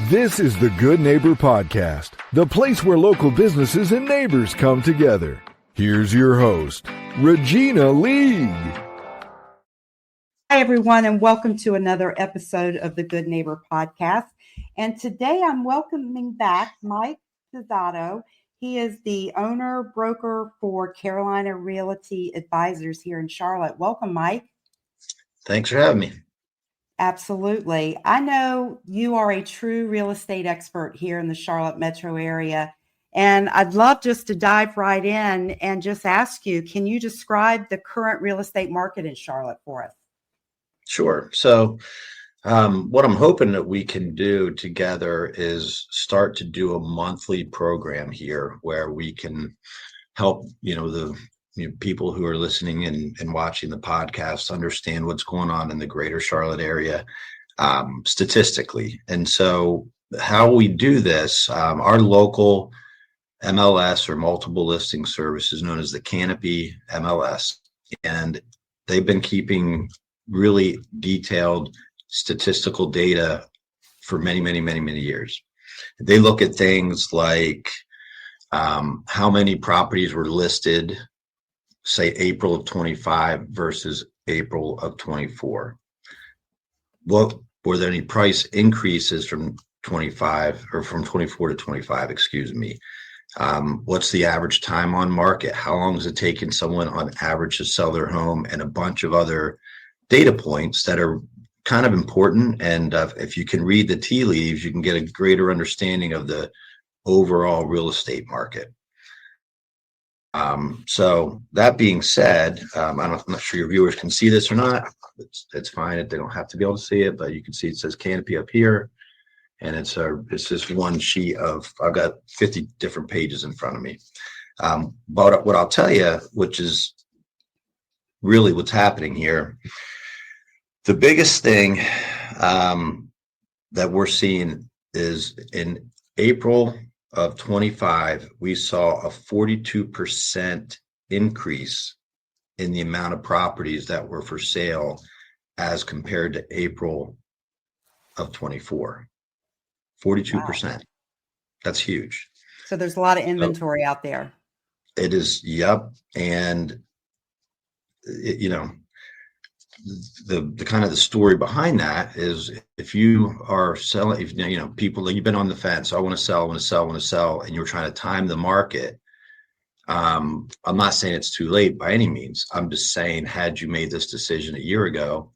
This is the Good Neighbor Podcast, the place where local businesses and neighbors come together. Here's your host, Regina League. Hi, everyone, and welcome to another episode of the Good Neighbor Podcast. And today I'm welcoming back Mike Sposato. He is the owner broker for Carolina Realty Advisors here in Charlotte. Welcome, Mike. Thanks for having me. Absolutely. I know you are a true real estate expert here in the Charlotte metro area, and I'd love just to dive right in and just ask you, can you describe the current real estate market in Charlotte for us? Sure. So what I'm hoping that we can do together is start to do a monthly program here where we can help, the people who are listening and watching the podcast understand what's going on in the greater Charlotte area statistically. And so how we do this, our local MLS or multiple listing service is known as the Canopy MLS, and they've been keeping really detailed statistical data for many, many, many, many years. They look at things like how many properties were listed, say April of 25 versus April of 24. What were there any price increases from 25 or from 24 to 25, excuse me? What's the average time on market? How long has it taken someone on average to sell their home? And a bunch of other data points that are kind of important. And if you can read the tea leaves, you can get a greater understanding of the overall real estate market. So that being said, I'm not sure your viewers can see this or not. It's fine if they don't have to be able to see it, but you can see it says Canopy up here. And it's this one sheet of, I've got 50 different pages in front of me. But what I'll tell you, which is really what's happening here, the biggest thing that we're seeing is in April of 25, we saw a 42% increase in the amount of properties that were for sale as compared to April of 24. 42%. Wow. That's huge. So there's a lot of inventory out there. It is. Yep. And the kind of the story behind that is if you are selling, people that you've been on the fence, I want to sell, and you're trying to time the market. I'm not saying it's too late by any means. I'm just saying, had you made this decision a year ago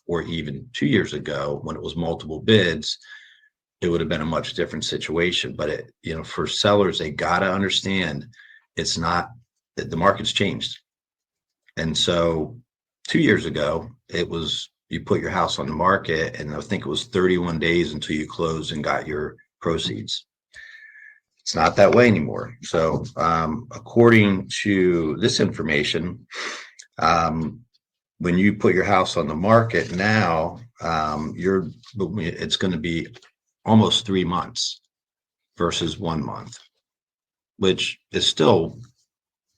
or even 2 years ago when it was multiple bids, it would have been a much different situation. But for sellers, they got to understand it's not that the market's changed. And so 2 years ago, it was you put your house on the market, and I think it was 31 days until you closed and got your proceeds. It's not that way anymore. So according to this information, when you put your house on the market now, it's going to be almost 3 months versus 1 month, which is still,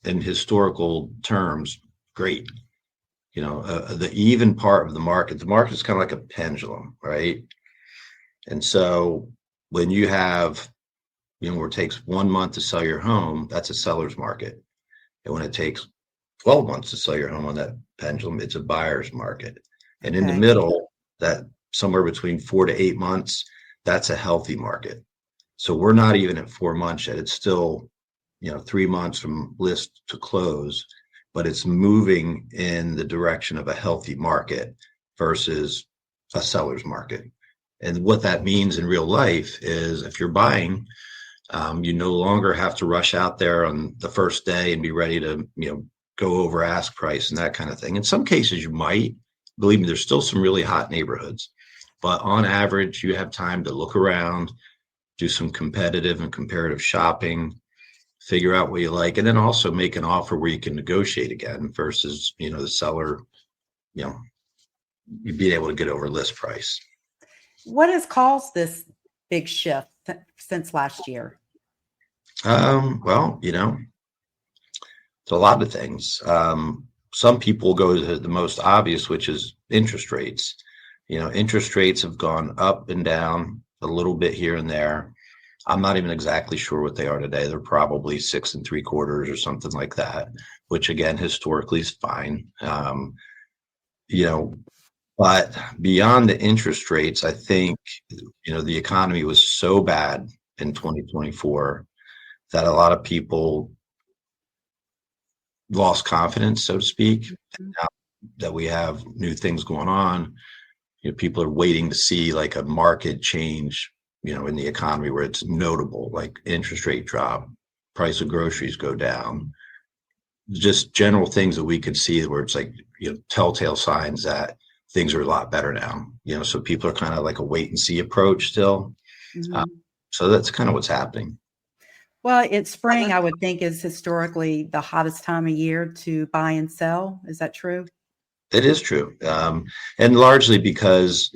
in historical terms, great. The even part of the market is kind of like a pendulum, right? And so when you have, where it takes 1 month to sell your home, that's a seller's market. And when it takes 12 months to sell your home on that pendulum, it's a buyer's market. And in the middle, that somewhere between 4 to 8 months, that's a healthy market. So we're not even at 4 months yet. It's still, 3 months from list to close, but it's moving in the direction of a healthy market versus a seller's market. And what that means in real life is if you're buying, you no longer have to rush out there on the first day and be ready to, go over ask price and that kind of thing. In some cases you might, believe me, there's still some really hot neighborhoods, but on average, you have time to look around, do some competitive and comparative shopping, figure out what you like, and then also make an offer where you can negotiate again versus, the seller, you being able to get over list price. What has caused this big shift since last year? Well, it's a lot of things. Some people go to the most obvious, which is interest rates. Interest rates have gone up and down a little bit here and there. I'm not even exactly sure what they are today. They're probably 6.75 or something like that, which again, historically is fine. You know, but beyond the interest rates, I think, the economy was so bad in 2024 that a lot of people lost confidence, so to speak. And now that we have new things going on, people are waiting to see like a market change, in the economy where it's notable, like interest rate drop, price of groceries go down, just general things that we could see where it's like, telltale signs that things are a lot better now, so people are kind of like a wait and see approach still. Mhm. So that's kind of what's happening. Well, it's spring, I would think, is historically the hottest time of year to buy and sell. Is that true? It is true. And largely because,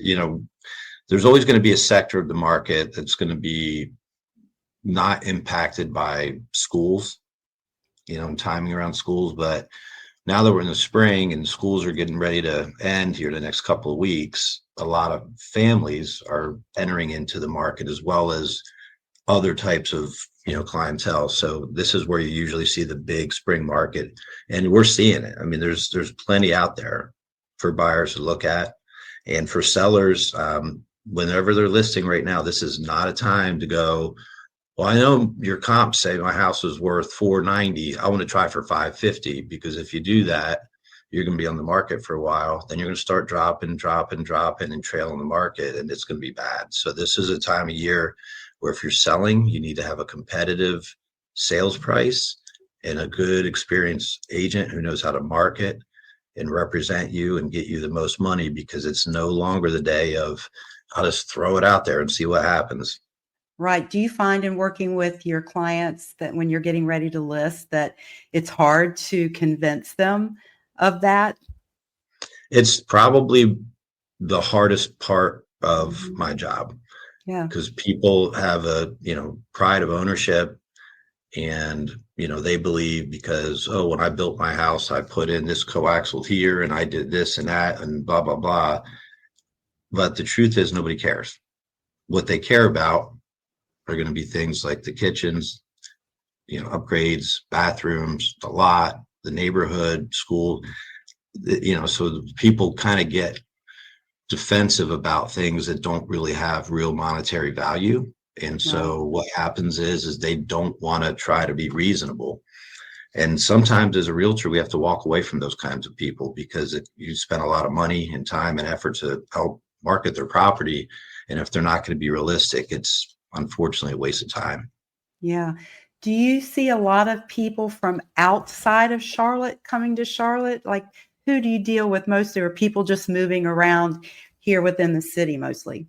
there's always going to be a sector of the market that's going to be not impacted by schools, and timing around schools. But now that we're in the spring and schools are getting ready to end here the next couple of weeks, a lot of families are entering into the market as well as other types of, clientele. So this is where you usually see the big spring market, and we're seeing it. I mean, there's plenty out there for buyers to look at, and for sellers, whenever they're listing right now, this is not a time to go, well, I know your comps say my house is worth 490. I want to try for 550, because if you do that, you're going to be on the market for a while. Then you're going to start dropping and trailing the market, and it's going to be bad. So this is a time of year where if you're selling, you need to have a competitive sales price and a good experienced agent who knows how to market and represent you and get you the most money, because it's no longer the day of, I'll just throw it out there and see what happens. Right. Do you find in working with your clients that when you're getting ready to list that it's hard to convince them of that? It's probably the hardest part of my job, Yeah. because people have a, pride of ownership, and, they believe because, oh, when I built my house, I put in this coaxial here and I did this and that and blah, blah, blah. But the truth is nobody cares. What they care about are going to be things like the kitchens, upgrades, bathrooms, the lot, the neighborhood, school, so people kind of get defensive about things that don't really have real monetary value. And so what happens is they don't want to try to be reasonable. And sometimes as a realtor, we have to walk away from those kinds of people, because you spend a lot of money and time and effort to help market their property. And if they're not going to be realistic, it's unfortunately a waste of time. Yeah. Do you see a lot of people from outside of Charlotte coming to Charlotte? Like, who do you deal with mostly, or people just moving around here within the city mostly?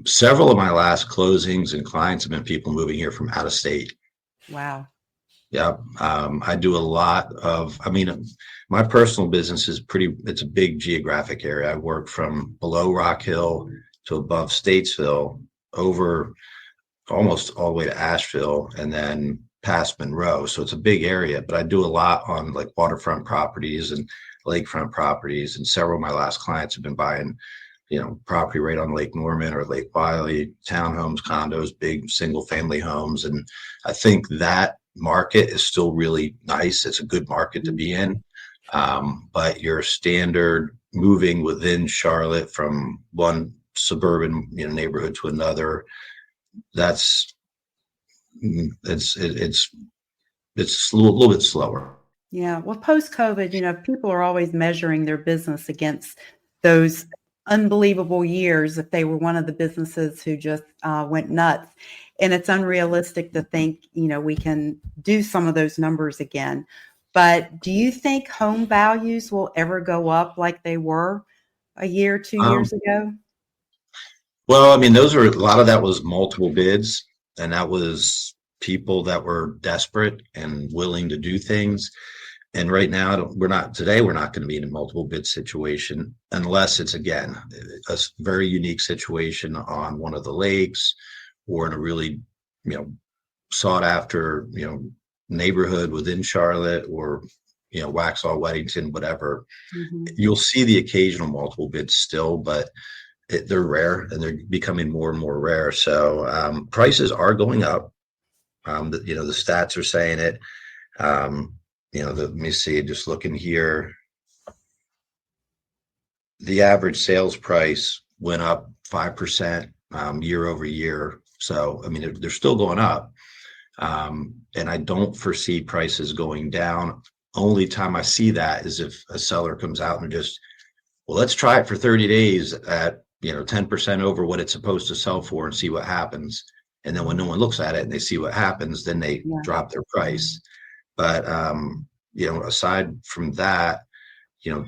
Several of my last closings and clients have been people moving here from out of state. Wow. Yeah. I do a lot of, my personal business is it's a big geographic area. I work from below Rock Hill to above Statesville, over almost all the way to Asheville, and then past Monroe. So it's a big area, but I do a lot on like waterfront properties and lakefront properties. And several of my last clients have been buying, property right on Lake Norman or Lake Wiley, townhomes, condos, big single family homes. And I think that market is still really nice. It's a good market to be in. But your standard moving within Charlotte from one suburban, neighborhood to another, it's a little bit slower. Yeah. Well, post-COVID, people are always measuring their business against those unbelievable years if they were one of the businesses who just went nuts. And it's unrealistic to think, we can do some of those numbers again. But do you think home values will ever go up like they were a year, 2 years ago? Well, a lot of that was multiple bids, and that was people that were desperate and willing to do things. And right now, we're not going to be in a multiple bid situation unless it's, again, a very unique situation on one of the lakes or in a really, sought after, neighborhood within Charlotte, or, Waxhaw, Weddington, whatever. Mm-hmm. You'll see the occasional multiple bids still, but they're rare and they're becoming more and more rare. So prices are going up. The stats are saying it. Let me see, just looking here. The average sales price went up 5% year over year. So, I mean, they're still going up. And I don't foresee prices going down. Only time I see that is if a seller comes out and just, well, let's try it for 30 days at 10% over what it's supposed to sell for and see what happens. And then when no one looks at it and they see what happens, then they drop their price. But aside from that,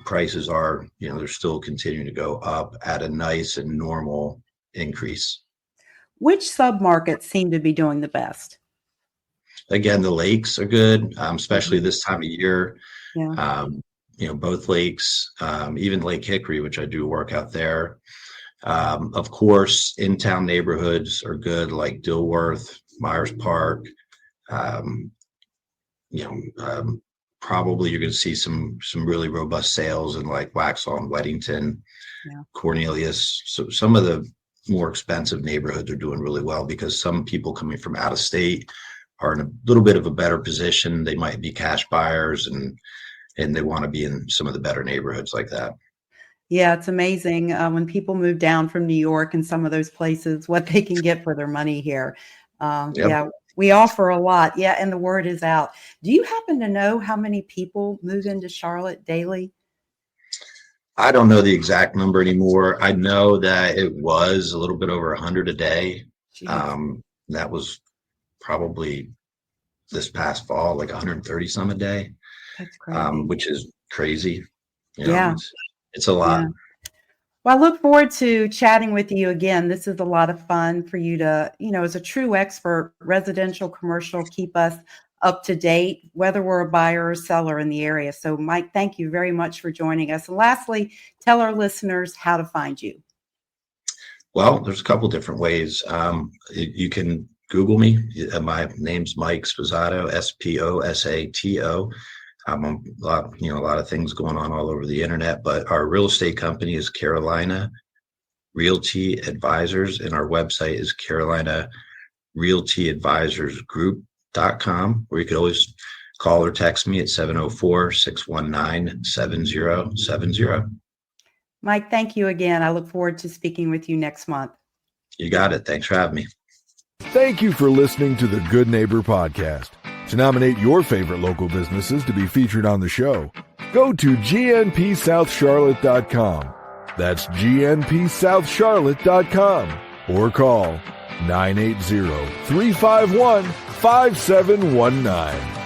prices are, they're still continuing to go up at a nice and normal increase. Which submarkets seem to be doing the best? Again, the lakes are good, especially this time of year. Yeah. Both lakes, even Lake Hickory, which I do work out there. Of course, in-town neighborhoods are good, like Dilworth, Myers Park. Probably you're going to see some really robust sales in like Waxhaw and Weddington, Cornelius. So some of the more expensive neighborhoods are doing really well because some people coming from out of state are in a little bit of a better position. They might be cash buyers and they want to be in some of the better neighborhoods like that. Yeah, it's amazing when people move down from New York and some of those places, what they can get for their money here. Yeah, we offer a lot. Yeah, and the word is out. Do you happen to know how many people move into Charlotte daily? I don't know the exact number anymore. I know that it was a little bit over 100 a day. That was probably this past fall, like 130 some a day. That's crazy. Which is crazy. It's a lot. Yeah. Well, I look forward to chatting with you again. This is a lot of fun for you to, as a true expert, residential, commercial, keep us up to date, whether we're a buyer or seller in the area. So, Mike, thank you very much for joining us. And lastly, tell our listeners how to find you. Well, there's a couple different ways. You can Google me. My name's Mike Sposato, Sposato. A lot of things going on all over the internet, but our real estate company is Carolina Realty Advisors, and our website is Carolina Realty Advisors Group.com, where you could always call or text me at 704-619-7070. Mike, thank you again. I look forward to speaking with you next month. You got it. Thanks for having me. Thank you for listening to the Good Neighbor Podcast. To nominate your favorite local businesses to be featured on the show, go to gnpsouthcharlotte.com. That's gnpsouthcharlotte.com or call 980-351-5719.